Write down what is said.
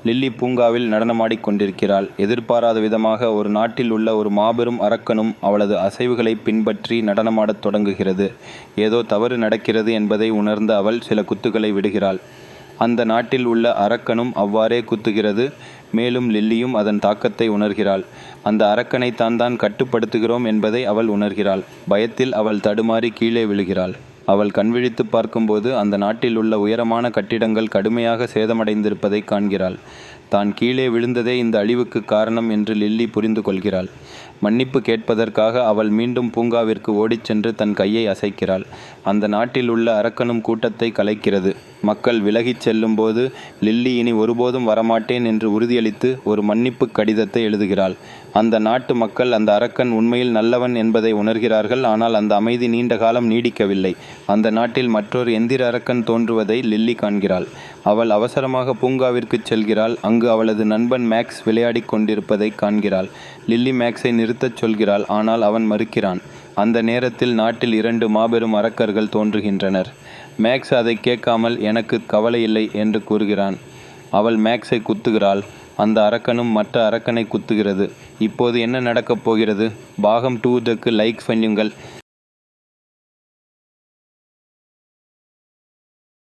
Lily பூங்காவில் நடனமாடிக் கொண்டிருக்கிறாள். எதிர்பாராத விதமாக ஒரு நாட்டில் உள்ள ஒரு மாபெரும் அரக்கனும் அவளது அசைவுகளை பின்பற்றி நடனமாடத் தொடங்குகிறது. ஏதோ தவறு நடக்கிறது என்பதை உணர்ந்த அவள் சில குத்துக்களை விடுகிறாள். அந்த நாட்டில் உள்ள அரக்கனும் அவ்வாறே குத்துகிறது. மேலும் லில்லியும் அதன் தாக்கத்தை உணர்கிறாள். அந்த அரக்கனை தான் கட்டுப்படுத்துகிறோம் என்பதை அவள் உணர்கிறாள். பயத்தில் அவள் தடுமாறி கீழே விழுகிறாள். அவள் கண்விழித்து பார்க்கும்போது அந்த நாட்டில் உள்ள உயரமான கட்டிடங்கள் கடுமையாக சேதமடைந்திருப்பதை காண்கிறாள். தான் கீழே விழுந்ததே இந்த அழிவுக்கு காரணம் என்று லில்லி புரிந்து கொள்கிறாள். மன்னிப்பு கேட்பதற்காக அவள் மீண்டும் பூங்காவிற்கு ஓடிச் சென்று தன் கையை அசைக்கிறாள். அந்த நாட்டில் உள்ள அரக்கனும் கூட்டத்தை கலைக்கிறது. மக்கள் விலகிச் செல்லும்போது லில்லி இனி ஒருபோதும் வரமாட்டேன் என்று உறுதியளித்து ஒரு மன்னிப்பு கடிதத்தை எழுதுகிறாள். அந்த நாட்டு மக்கள் அந்த அரக்கன் உண்மையில் நல்லவன் என்பதை உணர்கிறார்கள். ஆனால் அந்த அமைதி நீண்ட காலம் நீடிக்கவில்லை. அந்த நாட்டில் மற்றொரு எந்திர அரக்கன் தோன்றுவதை லில்லி காண்கிறாள். அவள் அவசரமாக பூங்காவிற்கு செல்கிறாள். அங்கு அவளது நண்பன் மேக்ஸ் விளையாடிக் கொண்டிருப்பதை காண்கிறாள். லில்லி மேக்ஸை நிறுத்தச் சொல்கிறாள். ஆனால் அவன் மறுக்கிறான். அந்த நேரத்தில் நாட்டில் 2 மாபெரும் அரக்கர்கள் தோன்றுகின்றனர். மேக்ஸ் அதை கேட்காமல் எனக்கு கவலை இல்லை என்று கூறுகிறான். அவள் மேக்ஸை குத்துகிறாள். அந்த அரக்கனும் மற்ற அரக்கனை குத்துகிறது. இப்போது என்ன நடக்கப் போகிறது? பாகம் 2க்கு லைக் பண்ணுங்கள்.